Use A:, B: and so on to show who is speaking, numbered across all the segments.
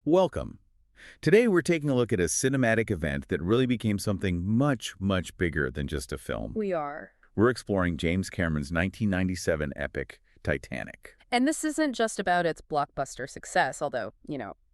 A: Welcome. Today we're taking a look at a cinematic event that really became something much, much bigger than just a film.
B: We are.
A: We're exploring James Cameron's 1997 epic, Titanic.
B: And this isn't just about its blockbuster success, although,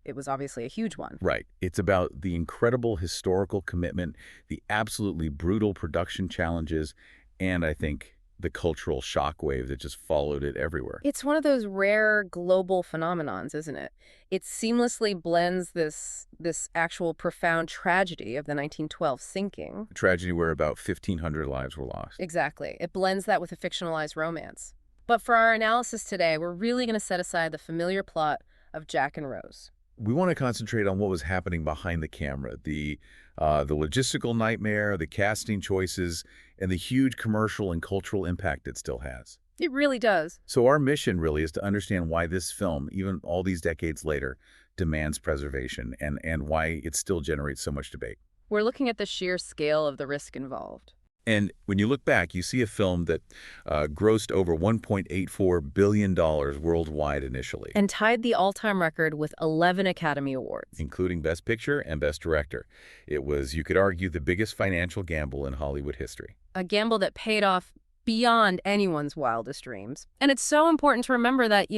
B: it was obviously a huge one.
A: Right. It's about the incredible historical commitment, the absolutely brutal production challenges, and I think the cultural shockwave that just followed it everywhere.
B: It's one of those rare global phenomenons, isn't it? It seamlessly blends this actual profound tragedy of the 1912 sinking.
A: A tragedy where about 1,500 lives were lost.
B: Exactly. It blends that with a fictionalized romance. But for our analysis today, we're really going to set aside the familiar plot of Jack and Rose.
A: We want to concentrate on what was happening behind the camera, the logistical nightmare, the casting choices, and the huge commercial and cultural impact it still has.
B: It really does.
A: So our mission really is to understand why this film, even all these decades later, demands preservation and why it still generates so much debate.
B: We're looking at the sheer scale of the risk involved.
A: And when you look back, you see a film that grossed over $1.84 billion worldwide initially.
B: And tied the all-time record with 11 Academy Awards.
A: Including Best Picture and Best Director. It was, you could argue, the biggest financial gamble in Hollywood history.
B: A gamble that paid off beyond anyone's wildest dreams. And it's so important to remember that,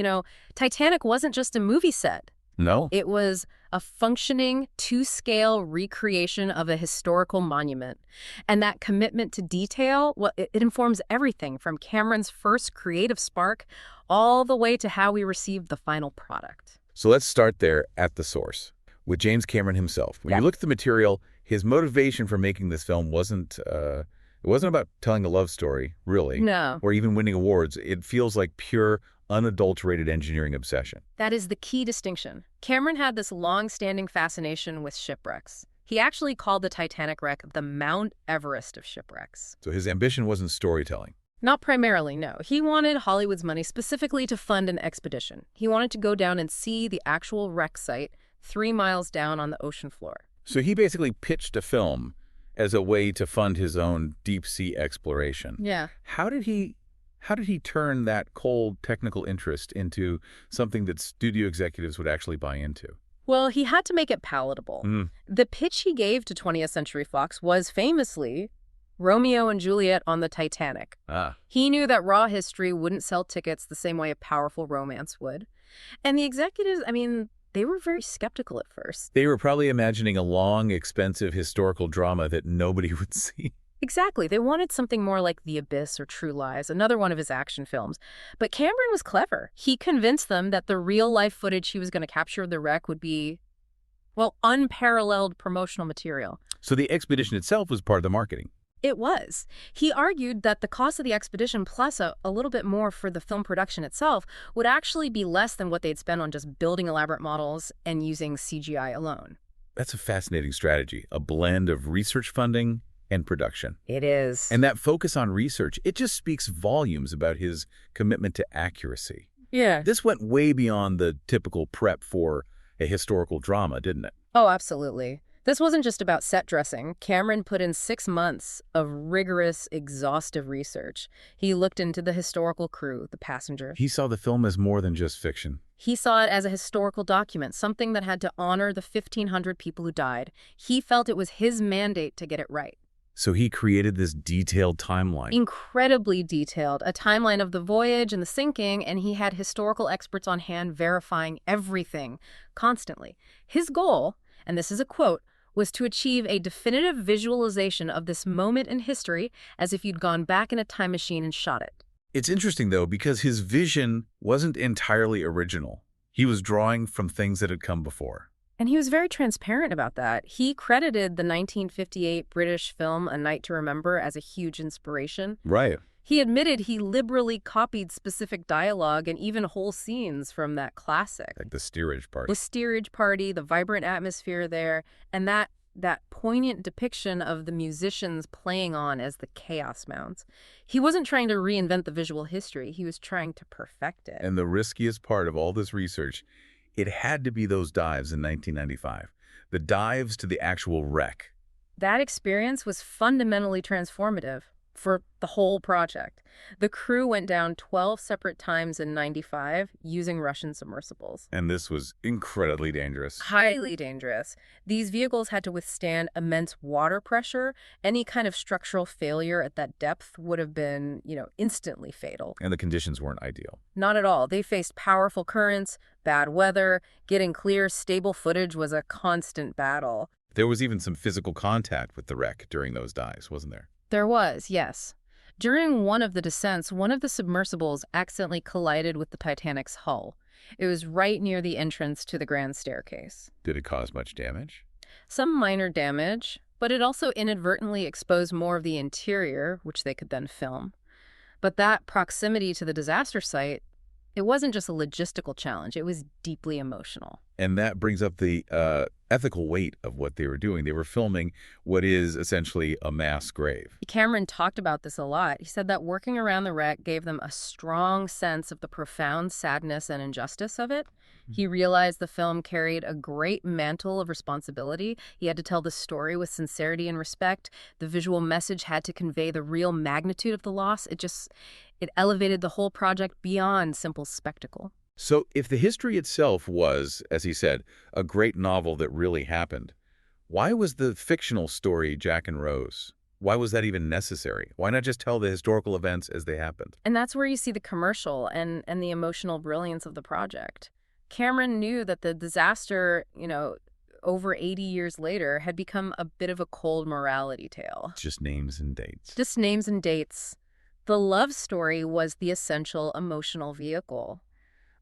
B: Titanic wasn't just a movie set.
A: No.
B: It was a functioning, to-scale recreation of a historical monument. And that commitment to detail, well, it informs everything from Cameron's first creative spark all the way to how we received the final product.
A: So let's start there at the source, with James Cameron himself. When you look at the material, his motivation for making this film wasn't about telling a love story, really.
B: No.
A: Or even winning awards. It feels like pure, unadulterated engineering obsession.
B: That is the key distinction. Cameron had this long-standing fascination with shipwrecks. He actually called the Titanic wreck the Mount Everest of shipwrecks.
A: So his ambition wasn't storytelling.
B: Not primarily, no. He wanted Hollywood's money specifically to fund an expedition. He wanted to go down and see the actual wreck site 3 miles down on the ocean floor.
A: So he basically pitched a film as a way to fund his own deep-sea exploration.
B: Yeah.
A: How did he turn that cold technical interest into something that studio executives would actually buy into?
B: Well, he had to make it palatable. The pitch he gave to 20th Century Fox was famously Romeo and Juliet on the Titanic. He knew that raw history wouldn't sell tickets the same way a powerful romance would. And the executives, they were very skeptical at first.
A: They were probably imagining a long, expensive historical drama that nobody would see.
B: Exactly. They wanted something more like The Abyss or True Lies, another one of his action films. But Cameron was clever. He convinced them that the real-life footage he was going to capture of the wreck would be, unparalleled promotional material.
A: So the expedition itself was part of the marketing.
B: It was. He argued that the cost of the expedition plus a little bit more for the film production itself would actually be less than what they'd spend on just building elaborate models and using CGI alone.
A: That's a fascinating strategy, a blend of research funding and production.
B: It is.
A: And that focus on research, it just speaks volumes about his commitment to accuracy.
B: Yeah.
A: This went way beyond the typical prep for a historical drama, didn't it?
B: Oh, absolutely. This wasn't just about set dressing. Cameron put in 6 months of rigorous, exhaustive research. He looked into the historical crew, the passengers.
A: He saw the film as more than just fiction.
B: He saw it as a historical document, something that had to honor the 1,500 people who died. He felt it was his mandate to get it right.
A: So he created this detailed timeline.
B: Incredibly detailed, a timeline of the voyage and the sinking, and he had historical experts on hand verifying everything constantly. His goal, and this is a quote, was to achieve a definitive visualization of this moment in history as if you'd gone back in a time machine and shot it.
A: It's interesting, though, because his vision wasn't entirely original. He was drawing from things that had come before.
B: And he was very transparent about that. He credited the 1958 British film A Night to Remember as a huge inspiration.
A: Right.
B: He admitted he liberally copied specific dialogue and even whole scenes from that classic.
A: Like the steerage party.
B: The steerage party, the vibrant atmosphere there, and that poignant depiction of the musicians playing on as the chaos mounts. He wasn't trying to reinvent the visual history. He was trying to perfect it.
A: And the riskiest part of all this research, it had to be those dives in 1995. The dives to the actual wreck.
B: That experience was fundamentally transformative. for the whole project. The crew went down 12 separate times in '95 using Russian submersibles.
A: And this was incredibly dangerous.
B: Highly dangerous. These vehicles had to withstand immense water pressure. Any kind of structural failure at that depth would have been, instantly fatal.
A: And the conditions weren't ideal.
B: Not at all. They faced powerful currents, bad weather. Getting clear, stable footage was a constant battle.
A: There was even some physical contact with the wreck during those dives, wasn't there?
B: There was, yes. During one of the descents, one of the submersibles accidentally collided with the Titanic's hull. It was right near the entrance to the grand staircase.
A: Did it cause much damage?
B: Some minor damage, but it also inadvertently exposed more of the interior, which they could then film. But that proximity to the disaster site, it wasn't just a logistical challenge, it was deeply emotional.
A: And that brings up the ethical weight of what they were doing. They were filming what is essentially a mass grave.
B: Cameron talked about this a lot. He said that working around the wreck gave them a strong sense of the profound sadness and injustice of it. He realized the film carried a great mantle of responsibility. He had to tell the story with sincerity and respect. The visual message had to convey the real magnitude of the loss. It elevated the whole project beyond simple spectacle.
A: So if the history itself was, as he said, a great novel that really happened, why was the fictional story Jack and Rose? Why was that even necessary? Why not just tell the historical events as they happened?
B: And that's where you see the commercial and the emotional brilliance of the project. Cameron knew that the disaster, over 80 years later, had become a bit of a cold morality tale.
A: Just names and dates.
B: Just names and dates. The love story was the essential emotional vehicle.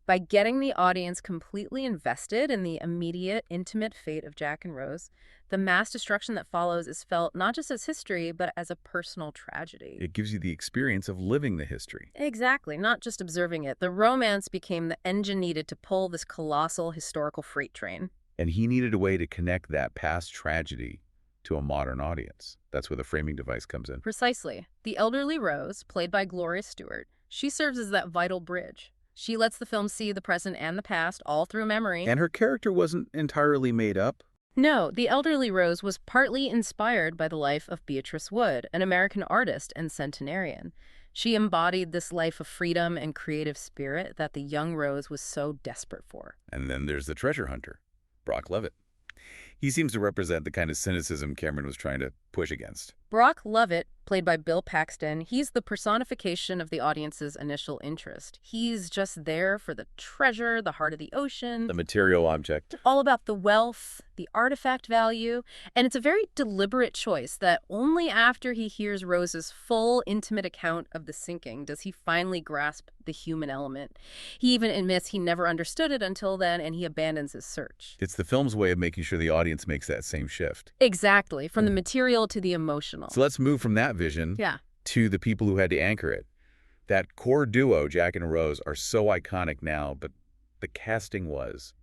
B: By getting the audience completely invested in the immediate, intimate fate of Jack and Rose, the mass destruction that follows is felt not just as history, but as a personal tragedy.
A: It gives you the experience of living the history.
B: Exactly, not just observing it. The romance became the engine needed to pull this colossal historical freight train.
A: And he needed a way to connect that past tragedy to a modern audience. That's where the framing device comes in.
B: Precisely. The elderly Rose, played by Gloria Stewart, she serves as that vital bridge. She lets the film see the present and the past all through memory.
A: And her character wasn't entirely made up.
B: No, the elderly Rose was partly inspired by the life of Beatrice Wood, an American artist and centenarian. She embodied this life of freedom and creative spirit that the young Rose was so desperate for.
A: And then there's the treasure hunter, Brock Lovett. He seems to represent the kind of cynicism Cameron was trying to push against.
B: Brock Lovett, played by Bill Paxton, he's the personification of the audience's initial interest. He's just there for the treasure, the heart of the ocean.
A: The material object.
B: All about the wealth, the artifact value. And it's a very deliberate choice that only after he hears Rose's full, intimate account of the sinking does he finally grasp the human element. He even admits he never understood it until then, and he abandons his search.
A: It's the film's way of making sure the audience makes that same shift.
B: Exactly, from the material to the emotional.
A: So let's move from that vision to the people who had to anchor it. That core duo, Jack and Rose, are so iconic now, but the casting was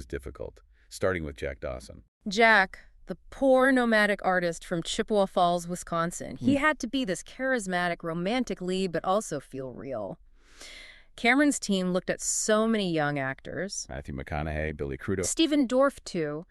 A: difficult, starting with Jack Dawson.
B: Jack, the poor nomadic artist from Chippewa Falls, Wisconsin. He had to be this charismatic, romantic lead, but also feel real. Cameron's team looked at so many young actors.
A: Matthew McConaughey, Billy Crudup.
B: Stephen Dorff, too.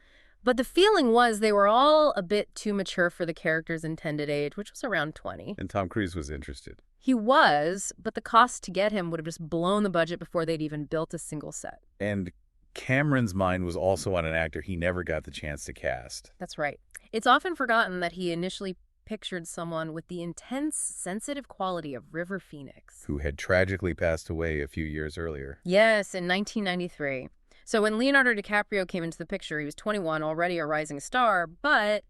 B: But the feeling was they were all a bit too mature for the character's intended age, which was around 20.
A: And Tom Cruise was interested.
B: He was, but the cost to get him would have just blown the budget before they'd even built a single set.
A: And Cameron's mind was also on an actor he never got the chance to cast.
B: That's right. It's often forgotten that he initially pictured someone with the intense, sensitive quality of River Phoenix,
A: who had tragically passed away a few years earlier.
B: Yes, in 1993. So when Leonardo DiCaprio came into the picture, he was 21, already a rising star, but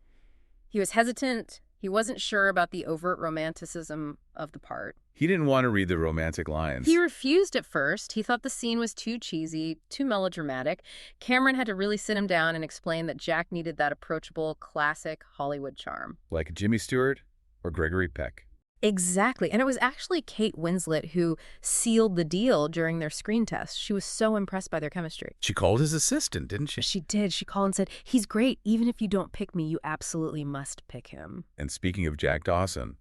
B: he was hesitant. He wasn't sure about the overt romanticism of the part.
A: He didn't want to read the romantic lines.
B: He refused at first. He thought the scene was too cheesy, too melodramatic. Cameron had to really sit him down and explain that Jack needed that approachable, classic Hollywood charm.
A: Like Jimmy Stewart or Gregory Peck.
B: Exactly. And it was actually Kate Winslet who sealed the deal during their screen test. She was so impressed by their chemistry.
A: She called his assistant, didn't she?
B: She did. She called and said, "He's great. Even if you don't pick me, you absolutely must pick him."
A: And speaking of Jack Dawson,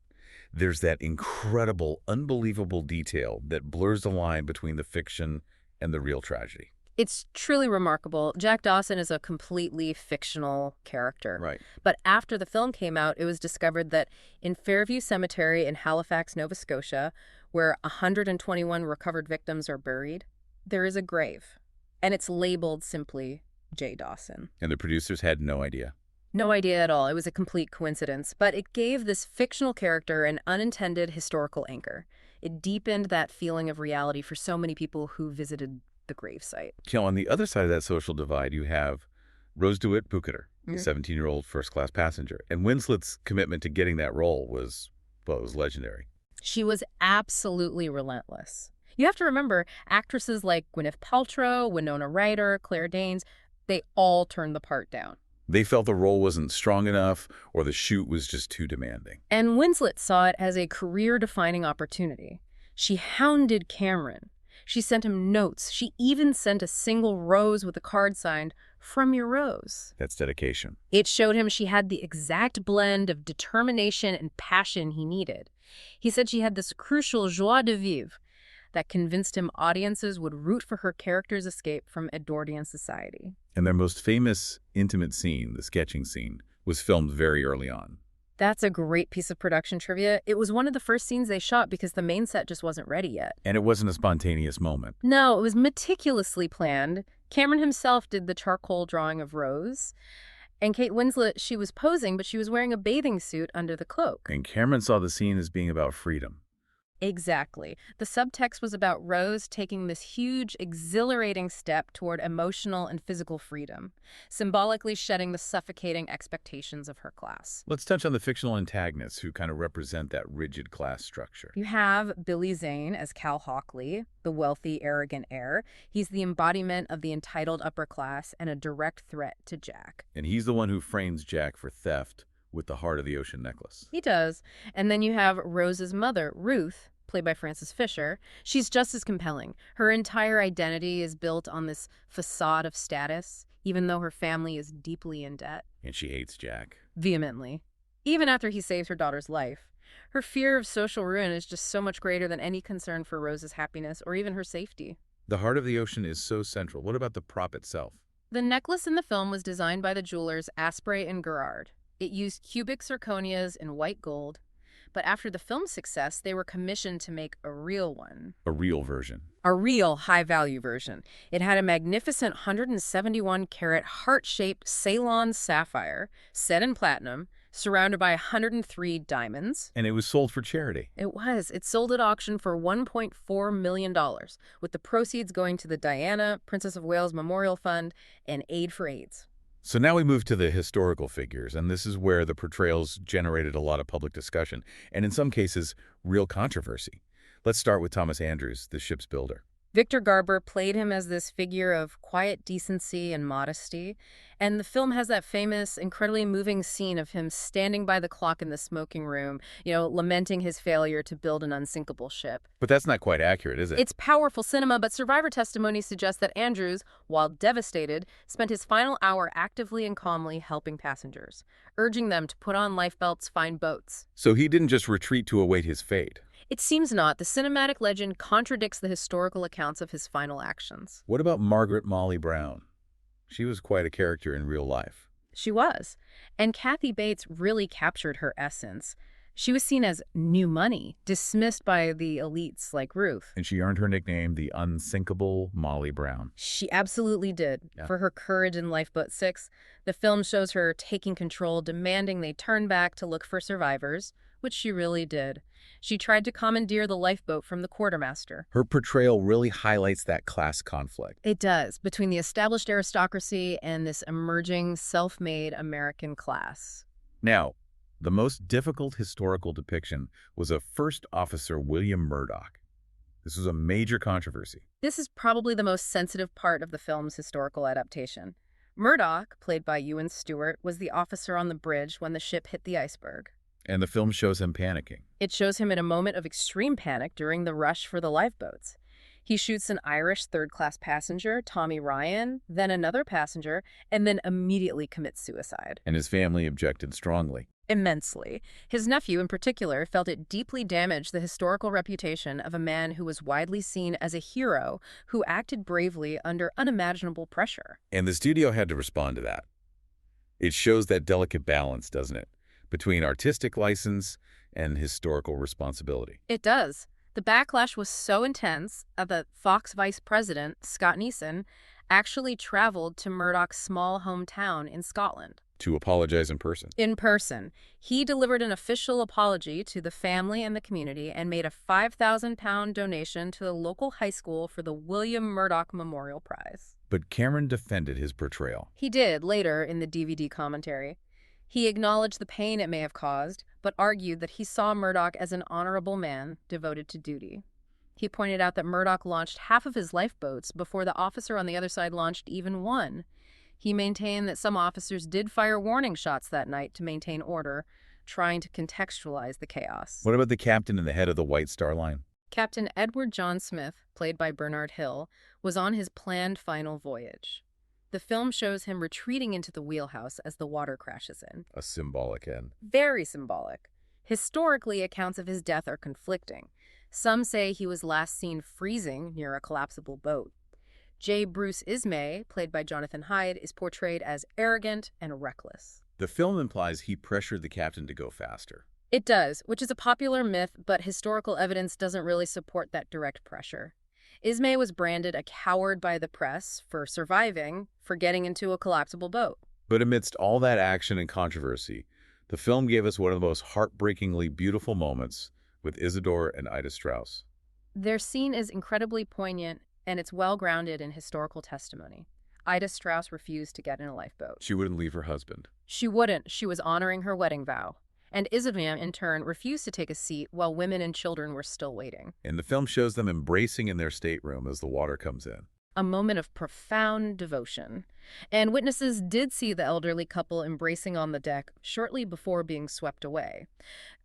A: there's that incredible, unbelievable detail that blurs the line between the fiction and the real tragedy.
B: It's truly remarkable. Jack Dawson is a completely fictional character.
A: Right.
B: But after the film came out, it was discovered that in Fairview Cemetery in Halifax, Nova Scotia, where 121 recovered victims are buried, there is a grave. And it's labeled simply J. Dawson.
A: And the producers had no idea.
B: No idea at all. It was a complete coincidence. But it gave this fictional character an unintended historical anchor. It deepened that feeling of reality for so many people who visited the gravesite.
A: On the other side of that social divide, you have Rose DeWitt Bukater, the
B: Mhm.
A: 17-year-old first-class passenger. And Winslet's commitment to getting that role was, well, it was legendary.
B: She was absolutely relentless. You have to remember, actresses like Gwyneth Paltrow, Winona Ryder, Claire Danes, they all turned the part down.
A: They felt the role wasn't strong enough or the shoot was just too demanding.
B: And Winslet saw it as a career-defining opportunity. She hounded Cameron. She sent him notes. She even sent a single rose with a card signed, "From your Rose."
A: That's dedication.
B: It showed him she had the exact blend of determination and passion he needed. He said she had this crucial joie de vivre that convinced him audiences would root for her character's escape from Edwardian society.
A: And their most famous intimate scene, the sketching scene, was filmed very early on.
B: That's a great piece of production trivia. It was one of the first scenes they shot because the main set just wasn't ready yet.
A: And it wasn't a spontaneous moment.
B: No, it was meticulously planned. Cameron himself did the charcoal drawing of Rose. And Kate Winslet, she was posing, but she was wearing a bathing suit under the cloak.
A: And Cameron saw the scene as being about freedom.
B: Exactly. The subtext was about Rose taking this huge, exhilarating step toward emotional and physical freedom, symbolically shedding the suffocating expectations of her class.
A: Let's touch on the fictional antagonists who kind of represent that rigid class structure.
B: You have Billy Zane as Cal Hockley, the wealthy, arrogant heir. He's the embodiment of the entitled upper class and a direct threat to Jack.
A: And he's the one who frames Jack for theft with the Heart of the Ocean necklace.
B: He does. And then you have Rose's mother, Ruth, played by Frances Fisher. She's just as compelling. Her entire identity is built on this facade of status, even though her family is deeply in debt.
A: And she hates Jack.
B: Vehemently. Even after he saves her daughter's life. Her fear of social ruin is just so much greater than any concern for Rose's happiness or even her safety.
A: The Heart of the Ocean is so central. What about the prop itself?
B: The necklace in the film was designed by the jewelers Asprey and Gerard. It used cubic zirconias in white gold, but after the film's success, they were commissioned to make a real one.
A: A real version.
B: A real high-value version. It had a magnificent 171-carat heart-shaped Ceylon sapphire, set in platinum, surrounded by 103 diamonds.
A: And it was sold for charity.
B: It was. It sold at auction for $1.4 million, with the proceeds going to the Diana, Princess of Wales Memorial Fund, and Aid for AIDS.
A: So now we move to the historical figures, and this is where the portrayals generated a lot of public discussion, and in some cases, real controversy. Let's start with Thomas Andrews, the ship's builder.
B: Victor Garber played him as this figure of quiet decency and modesty, and the film has that famous, incredibly moving scene of him standing by the clock in the smoking room, lamenting his failure to build an unsinkable ship.
A: But that's not quite accurate, is it?
B: It's powerful cinema, but survivor testimony suggests that Andrews, while devastated, spent his final hour actively and calmly helping passengers, urging them to put on life belts, find boats.
A: So he didn't just retreat to await his fate.
B: It seems not. The cinematic legend contradicts the historical accounts of his final actions.
A: What about Margaret Molly Brown? She was quite a character in real life.
B: She was. And Kathy Bates really captured her essence. She was seen as new money, dismissed by the elites like Ruth.
A: And she earned her nickname, the Unsinkable Molly Brown.
B: She absolutely did.
A: Yeah.
B: For her courage in Lifeboat 6, the film shows her taking control, demanding they turn back to look for survivors, which she really did. She tried to commandeer the lifeboat from the quartermaster.
A: Her portrayal really highlights that class conflict.
B: It does, between the established aristocracy and this emerging, self-made American class.
A: Now, the most difficult historical depiction was of First Officer William Murdoch. This was a major controversy.
B: This is probably the most sensitive part of the film's historical adaptation. Murdoch, played by Ewan Stewart, was the officer on the bridge when the ship hit the iceberg.
A: And the film shows him panicking.
B: It shows him in a moment of extreme panic during the rush for the lifeboats. He shoots an Irish third-class passenger, Tommy Ryan, then another passenger, and then immediately commits suicide.
A: And his family objected strongly.
B: Immensely. His nephew, in particular, felt it deeply damaged the historical reputation of a man who was widely seen as a hero who acted bravely under unimaginable pressure.
A: And the studio had to respond to that. It shows that delicate balance, doesn't it, between artistic license and historical responsibility.
B: It does. The backlash was so intense that Fox vice president, Scott Neeson, actually traveled to Murdoch's small hometown in Scotland.
A: To apologize in person.
B: In person, he delivered an official apology to the family and the community and made a £5,000 donation to the local high school for the William Murdoch Memorial Prize.
A: But Cameron defended his portrayal.
B: He did later in the DVD commentary. He acknowledged the pain it may have caused, but argued that he saw Murdoch as an honorable man devoted to duty. He pointed out that Murdoch launched half of his lifeboats before the officer on the other side launched even one. He maintained that some officers did fire warning shots that night to maintain order, trying to contextualize the chaos.
A: What about the captain and the head of the White Star Line?
B: Captain Edward John Smith, played by Bernard Hill, was on his planned final voyage. The film shows him retreating into the wheelhouse as the water crashes in.
A: A symbolic end.
B: Very symbolic. Historically, accounts of his death are conflicting. Some say he was last seen freezing near a collapsible boat. J. Bruce Ismay, played by Jonathan Hyde, is portrayed as arrogant and reckless.
A: The film implies he pressured the captain to go faster.
B: It does, which is a popular myth, but historical evidence doesn't really support that direct pressure. Ismay was branded a coward by the press for surviving, for getting into a collapsible boat.
A: But amidst all that action and controversy, the film gave us one of the most heartbreakingly beautiful moments with Isidore and Ida Strauss.
B: Their scene is incredibly poignant, and it's well-grounded in historical testimony. Ida Strauss refused to get in a lifeboat.
A: She wouldn't leave her husband.
B: She wouldn't. She was honoring her wedding vow. And Isidore, in turn, refused to take a seat while women and children were still waiting.
A: And the film shows them embracing in their stateroom as the water comes in.
B: A moment of profound devotion. And witnesses did see the elderly couple embracing on the deck shortly before being swept away.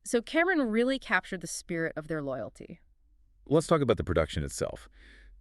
B: So Cameron really captured the spirit of their loyalty.
A: Let's talk about the production itself.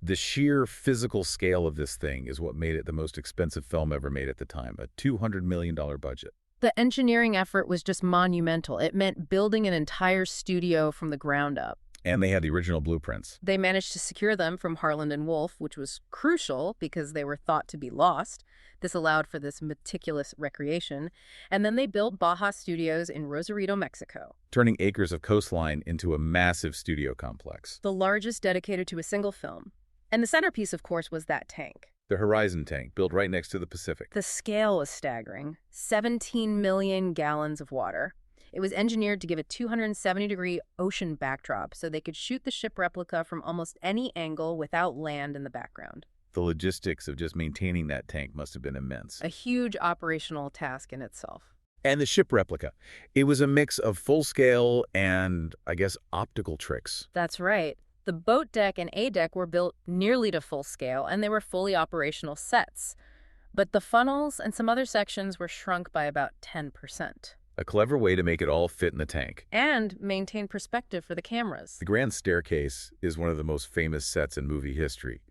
A: The sheer physical scale of this thing is what made it the most expensive film ever made at the time, a $200 million budget.
B: The engineering effort was just monumental. It meant building an entire studio from the ground up.
A: And they had the original blueprints.
B: They managed to secure them from Harland and Wolff, which was crucial because they were thought to be lost. This allowed for this meticulous recreation. And then they built Baja Studios in Rosarito, Mexico,
A: turning acres of coastline into a massive studio complex.
B: the largest dedicated to a single film. And the centerpiece, of course, was that tank.
A: The Horizon tank, built right next to the Pacific.
B: The scale was staggering. 17 million gallons of water. It was engineered to give a 270-degree ocean backdrop so they could shoot the ship replica from almost any angle without land in the background.
A: The logistics of just maintaining that tank must have been immense.
B: A huge operational task in itself.
A: And the ship replica. It was a mix of full-scale and, I guess, optical tricks.
B: That's right. The boat deck and A deck were built nearly to full scale, and they were fully operational sets. But the funnels and some other sections were shrunk by about 10%.
A: A clever way to make it all fit in the tank.
B: And maintain perspective for the cameras.
A: The Grand Staircase is one of the most famous sets in movie history,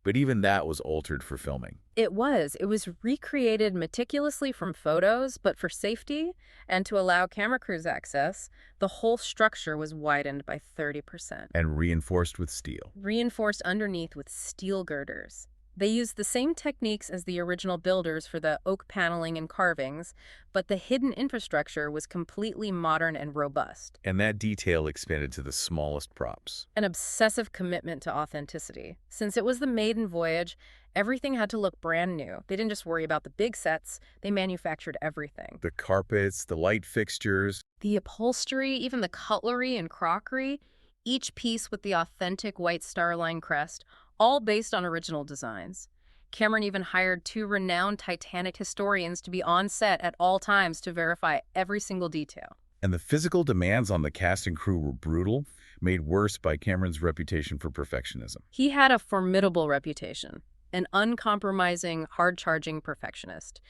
A: but even that was altered for filming.
B: It was recreated meticulously from photos, but for safety and to allow camera crews access, the whole structure was widened by 30%.
A: And reinforced with steel.
B: Reinforced underneath with steel girders. They used the same techniques as the original builders for the oak paneling and carvings, but the hidden infrastructure was completely modern and robust.
A: And that detail expanded to the smallest props.
B: An obsessive commitment to authenticity. Since it was the maiden voyage, everything had to look brand new. They didn't just worry about the big sets, they manufactured everything.
A: The carpets, the light fixtures.
B: The upholstery, even the cutlery and crockery, each piece with the authentic White Star Line crest, all based on original designs. Cameron even hired 2 renowned Titanic historians to be on set at all times to verify every single detail.
A: And the physical demands on the cast and crew were brutal, made worse by Cameron's reputation for perfectionism.
B: He had a formidable reputation, an uncompromising, hard-charging perfectionist.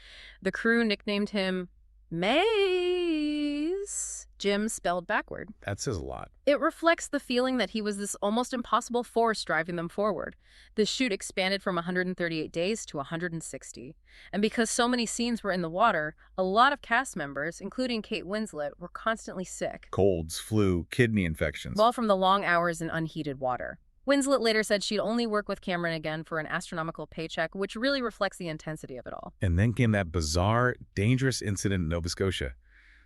B: The crew nicknamed him Maze Jims, Jim spelled backward.
A: That says a lot.
B: It reflects the feeling that he was this almost impossible force driving them forward. The shoot expanded from 138 days to 160. And because so many scenes were in the water, a lot of cast members, including Kate Winslet, were constantly sick.
A: Colds, flu, kidney infections.
B: All from the long hours in unheated water. Winslet later said she'd only work with Cameron again for an astronomical paycheck, which really reflects the intensity of it all.
A: And then came that bizarre, dangerous incident in Nova Scotia,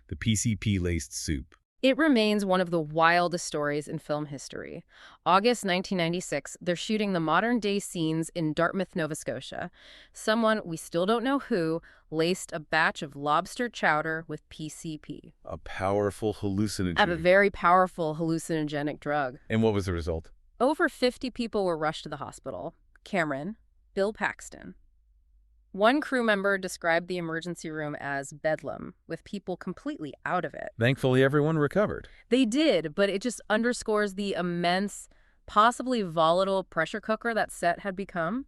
A: the PCP-laced soup.
B: It remains one of the wildest stories in film history. August 1996, they're shooting the modern-day scenes in Dartmouth, Nova Scotia. Someone, we still don't know who, laced a batch of lobster chowder with PCP.
A: A powerful hallucinogen.
B: A very powerful hallucinogenic drug.
A: And what was the result?
B: Over 50 people were rushed to the hospital. Cameron, Bill Paxton. One crew member described the emergency room as bedlam, with people completely out of it.
A: Thankfully, everyone recovered.
B: They did, but it just underscores the immense, possibly volatile pressure cooker that set had become.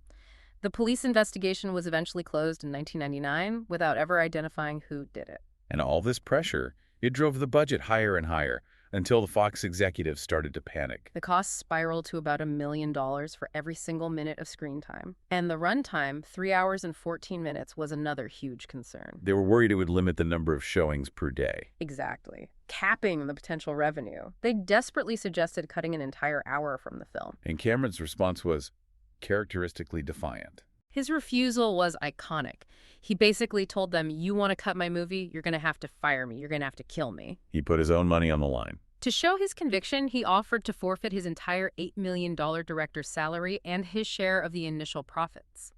B: The police investigation was eventually closed in 1999 without ever identifying who did it.
A: And all this pressure, it drove the budget higher and higher, until the Fox executives started to panic.
B: The costs spiraled to about $1 million for every single minute of screen time. And the runtime, 3 hours and 14 minutes, was another huge concern.
A: They were worried it would limit the number of showings per day.
B: Exactly. Capping the potential revenue. They desperately suggested cutting an entire hour from the film.
A: And Cameron's response was characteristically defiant.
B: His refusal was iconic. He basically told them, you want to cut my movie, you're going to have to fire me, you're going to have to kill me.
A: He put his own money on the line.
B: To show his conviction, he offered to forfeit his entire $8 million director's salary and his share of the initial profits.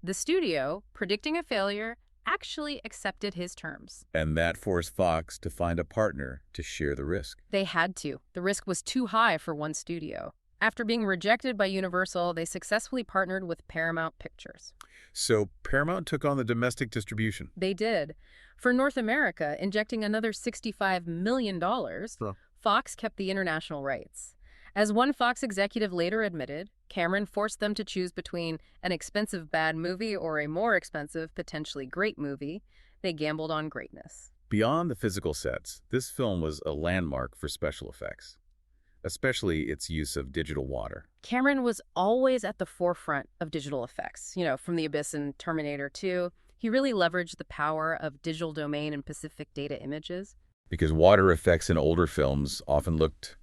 B: The studio, predicting a failure, actually accepted his terms.
A: And that forced Fox to find a partner to share the risk.
B: They had to. The risk was too high for one studio. After being rejected by Universal, they successfully partnered with Paramount Pictures.
A: So Paramount took on the domestic distribution.
B: They did. For North America, injecting another $65 million, Fox kept the international rights. As one Fox executive later admitted, Cameron forced them to choose between an expensive bad movie or a more expensive, potentially great movie. They gambled on greatness.
A: Beyond the physical sets, this film was a landmark for special effects, especially its use of digital water.
B: Cameron was always at the forefront of digital effects. From The Abyss and Terminator 2, he really leveraged the power of digital domain and Pacific data images.
A: Because water effects in older films often looked,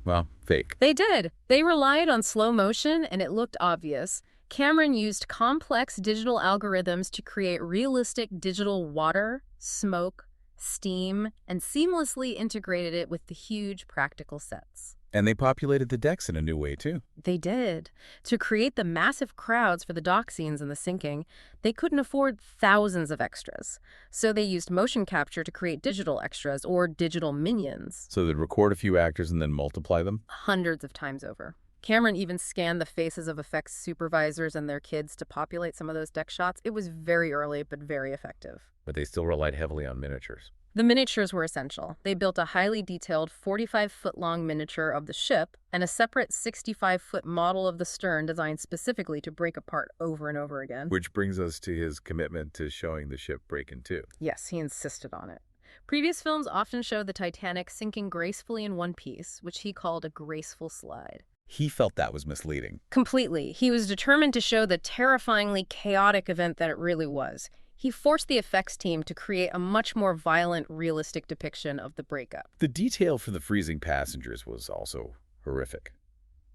A: well, fake.
B: They did. They relied on slow motion, and it looked obvious. Cameron used complex digital algorithms to create realistic digital water, smoke, steam, and seamlessly integrated it with the huge practical sets.
A: And they populated the decks in a new way, too.
B: They did. To create the massive crowds for the dock scenes and the sinking, they couldn't afford thousands of extras. So they used motion capture to create digital extras, or digital minions.
A: So they'd record a few actors and then multiply them?
B: Hundreds of times over. Cameron even scanned the faces of effects supervisors and their kids to populate some of those deck shots. It was very early, but very effective.
A: But they still relied heavily on miniatures.
B: The miniatures were essential. They built a highly detailed 45-foot-long miniature of the ship and a separate 65-foot model of the stern designed specifically to break apart over and over again.
A: Which brings us to his commitment to showing the ship break in two.
B: Yes, he insisted on it. Previous films often showed the Titanic sinking gracefully in one piece, which he called a graceful slide.
A: He felt that was misleading.
B: Completely. He was determined to show the terrifyingly chaotic event that it really was. He forced the effects team to create a much more violent, realistic depiction of the breakup.
A: The detail for the freezing passengers was also horrific,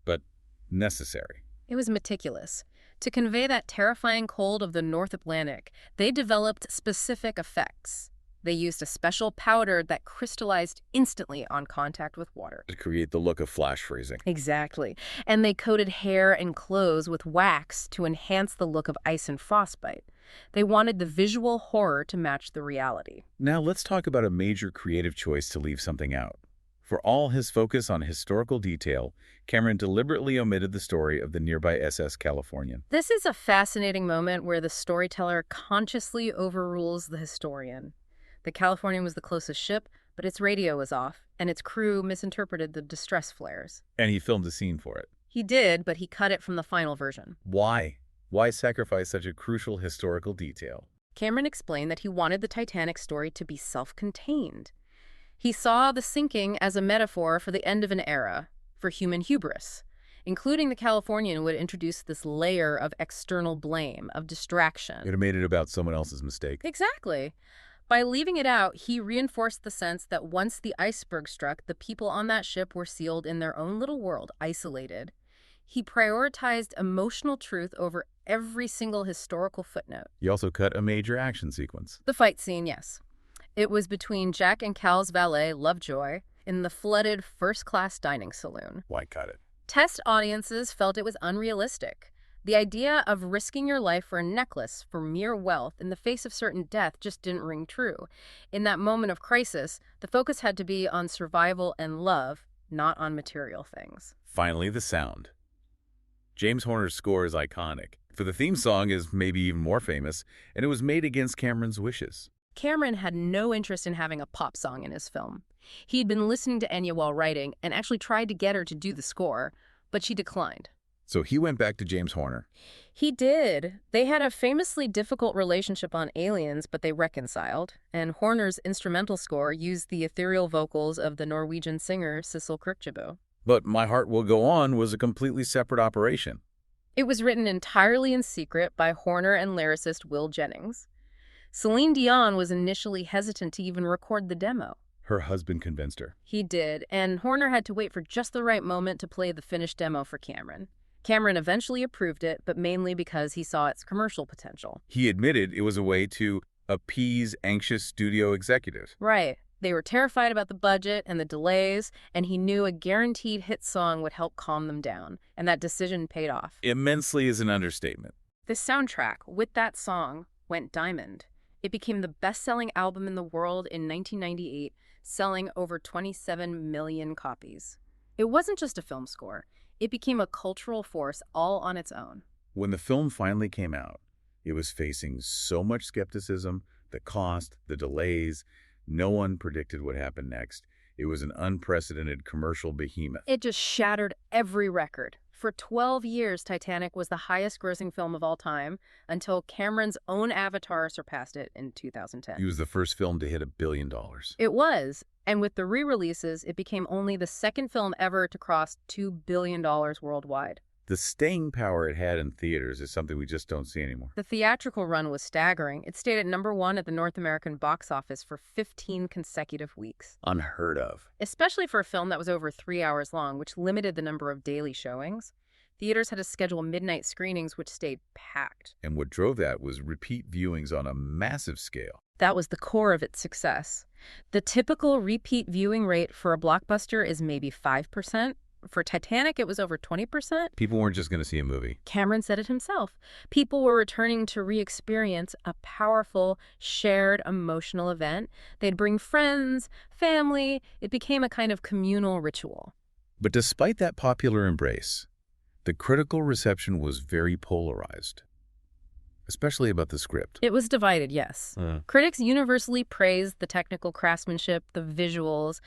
A: but necessary.
B: It was meticulous. To convey that terrifying cold of the North Atlantic, they developed specific effects. They used a special powder that crystallized instantly on contact with water.
A: To create the look of flash freezing.
B: Exactly. And they coated hair and clothes with wax to enhance the look of ice and frostbite. They wanted the visual horror to match the reality.
A: Now let's talk about a major creative choice to leave something out. For all his focus on historical detail, Cameron deliberately omitted the story of the nearby SS Californian.
B: This is a fascinating moment where the storyteller consciously overrules the historian. The Californian was the closest ship, but its radio was off, and its crew misinterpreted the distress flares.
A: And he filmed a scene for it.
B: He did, but he cut it from the final version.
A: Why? Why sacrifice such a crucial historical detail?
B: Cameron explained that he wanted the Titanic story to be self-contained. He saw the sinking as a metaphor for the end of an era, for human hubris. Including the Californian would introduce this layer of external blame, of distraction.
A: It made it about someone else's mistake.
B: Exactly. By leaving it out, he reinforced the sense that once the iceberg struck, the people on that ship were sealed in their own little world, isolated. He prioritized emotional truth over every single historical footnote.
A: He also cut a major action sequence.
B: The fight scene, yes. It was between Jack and Cal's valet, Lovejoy, in the flooded first-class dining saloon.
A: Why cut it?
B: Test audiences felt it was unrealistic. The idea of risking your life for a necklace, for mere wealth, in the face of certain death just didn't ring true. In that moment of crisis, the focus had to be on survival and love, not on material things.
A: Finally, the sound. James Horner's score is iconic. For the theme song is maybe even more famous, and it was made against Cameron's wishes.
B: Cameron had no interest in having a pop song in his film. He'd been listening to Enya while writing and actually tried to get her to do the score, but she declined.
A: So he went back to James Horner.
B: He did. They had a famously difficult relationship on Aliens, but they reconciled, and Horner's instrumental score used the ethereal vocals of the Norwegian singer Sissel Kyrkjebø.
A: But My Heart Will Go On was a completely separate operation.
B: It was written entirely in secret by Horner and lyricist Will Jennings. Celine Dion was initially hesitant to even record the demo.
A: Her husband convinced her.
B: He did, and Horner had to wait for just the right moment to play the finished demo for Cameron. Cameron eventually approved it, but mainly because he saw its commercial potential.
A: He admitted it was a way to appease anxious studio executives.
B: Right. They were terrified about the budget and the delays, and he knew a guaranteed hit song would help calm them down, and that decision paid off.
A: Immensely is an understatement.
B: The soundtrack, with that song, went diamond. It became the best-selling album in the world in 1998, selling over 27 million copies. It wasn't just a film score. It became a cultural force all on its own.
A: When the film finally came out, it was facing so much skepticism, the cost, the delays. No one predicted what happened next. It was an unprecedented commercial behemoth.
B: It just shattered every record. For 12 years, Titanic was the highest-grossing film of all time until Cameron's own Avatar surpassed it in 2010.
A: It was the first film to hit $1 billion.
B: It was, and with the re-releases, it became only the second film ever to cross $2 billion worldwide.
A: The staying power it had in theaters is something we just don't see anymore.
B: The theatrical run was staggering. It stayed at #1 at the North American box office for 15 consecutive weeks.
A: Unheard of.
B: Especially for a film that was over 3 hours long, which limited the number of daily showings. Theaters had to schedule midnight screenings, which stayed packed.
A: And what drove that was repeat viewings on a massive scale.
B: That was the core of its success. The typical repeat viewing rate for a blockbuster is maybe 5%. For Titanic, it was over 20%.
A: People weren't just going to see a movie.
B: Cameron said it himself. People were returning to re-experience a powerful, shared emotional event. They'd bring friends, family. It became a kind of communal ritual.
A: But despite that popular embrace, the critical reception was very polarized, especially about the script.
B: It was divided, yes. Critics universally praised the technical craftsmanship, the visuals,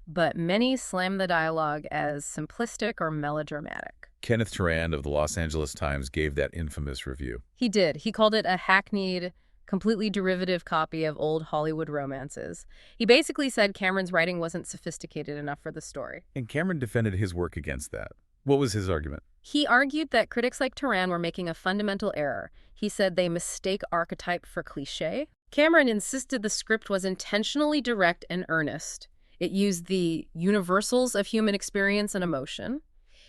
B: but many slammed the dialogue as simplistic or melodramatic.
A: Kenneth Turan of the Los Angeles Times gave that infamous review.
B: He did. He called it a hackneyed, completely derivative copy of old Hollywood romances. He basically said Cameron's writing wasn't sophisticated enough for the story.
A: And Cameron defended his work against that. What was his argument?
B: He argued that critics like Turan were making a fundamental error. He said they mistake archetype for cliché. Cameron insisted the script was intentionally direct and earnest. It used the universals of human experience and emotion.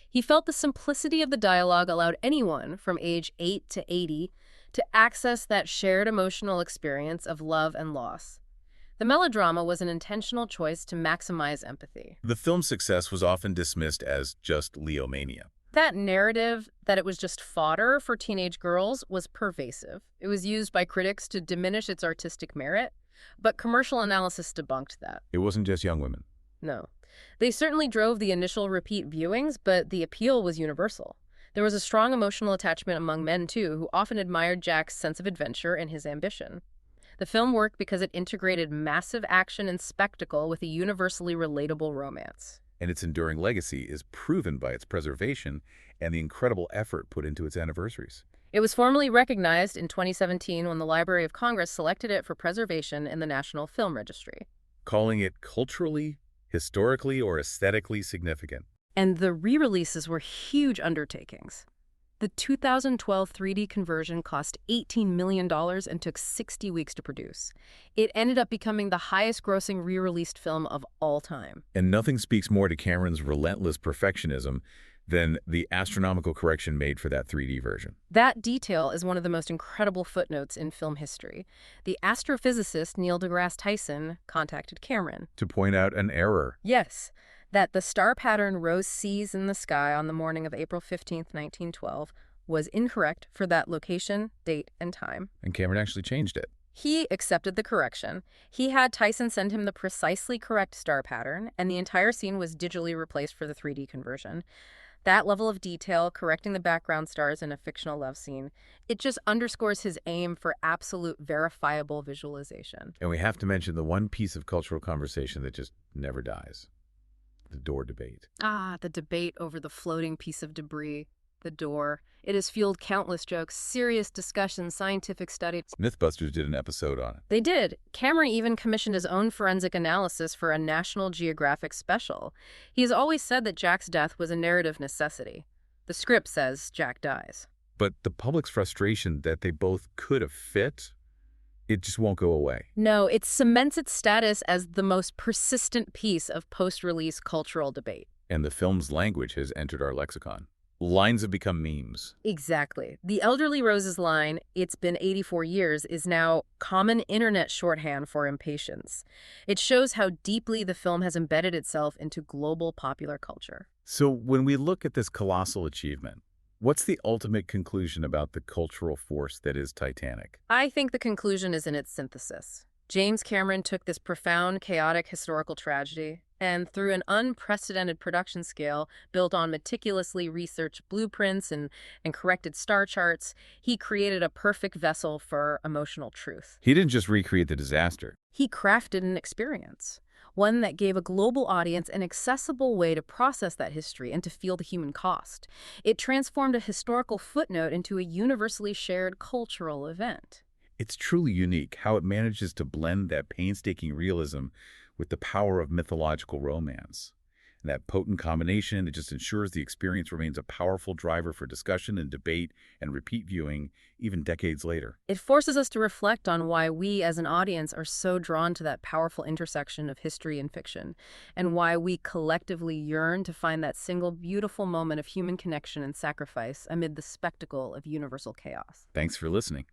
B: He felt the simplicity of the dialogue allowed anyone from age 8 to 80 to access that shared emotional experience of love and loss. The melodrama was an intentional choice to maximize empathy.
A: The film's success was often dismissed as just Leomania.
B: That narrative that it was just fodder for teenage girls was pervasive. It was used by critics to diminish its artistic merit, but commercial analysis debunked that.
A: It wasn't just young women.
B: No. They certainly drove the initial repeat viewings, but the appeal was universal. There was a strong emotional attachment among men, too, who often admired Jack's sense of adventure and his ambition. The film worked because it integrated massive action and spectacle with a universally relatable romance.
A: And its enduring legacy is proven by its preservation and the incredible effort put into its anniversaries.
B: It was formally recognized in 2017 when the Library of Congress selected it for preservation in the National Film Registry.
A: Calling it culturally, historically, or aesthetically significant.
B: And the re-releases were huge undertakings. The 2012 3D conversion cost $18 million and took 60 weeks to produce. It ended up becoming the highest-grossing re-released film of all time.
A: And nothing speaks more to Cameron's relentless perfectionism than the astronomical correction made for that 3D version.
B: That detail is one of the most incredible footnotes in film history. The astrophysicist Neil deGrasse Tyson contacted Cameron
A: To point out an error.
B: Yes, that the star pattern Rose sees in the sky on the morning of April 15, 1912, was incorrect for that location, date, and time.
A: And Cameron actually changed it.
B: He accepted the correction. He had Tyson send him the precisely correct star pattern, and the entire scene was digitally replaced for the 3D conversion. That level of detail, correcting the background stars in a fictional love scene, it just underscores his aim for absolute verifiable visualization.
A: And we have to mention the one piece of cultural conversation that just never dies. The door debate.
B: The debate over the floating piece of debris, the door. It has fueled countless jokes, serious discussions, scientific studies.
A: Mythbusters did an episode on it.
B: They did. Cameron even commissioned his own forensic analysis for a National Geographic special. He has always said that Jack's death was a narrative necessity. The script says Jack dies.
A: But the public's frustration that they both could have fit, it just won't go away.
B: No, it cements its status as the most persistent piece of post-release cultural debate.
A: And the film's language has entered our lexicon. Lines have become memes.
B: Exactly. The elderly Rose's line, "It's been 84 years," is now common internet shorthand for impatience. It shows how deeply the film has embedded itself into global popular culture.
A: So when we look at this colossal achievement, what's the ultimate conclusion about the cultural force that is Titanic?
B: I think the conclusion is in its synthesis. James Cameron took this profound, chaotic historical tragedy and, through an unprecedented production scale built on meticulously researched blueprints and corrected star charts, he created a perfect vessel for emotional truth.
A: He didn't just recreate the disaster.
B: He crafted an experience, one that gave a global audience an accessible way to process that history and to feel the human cost. It transformed a historical footnote into a universally shared cultural event.
A: It's truly unique how it manages to blend that painstaking realism with the power of mythological romance. And that potent combination, it just ensures the experience remains a powerful driver for discussion and debate and repeat viewing, even decades later.
B: It forces us to reflect on why we as an audience are so drawn to that powerful intersection of history and fiction, and why we collectively yearn to find that single beautiful moment of human connection and sacrifice amid the spectacle of universal chaos.
A: Thanks for listening.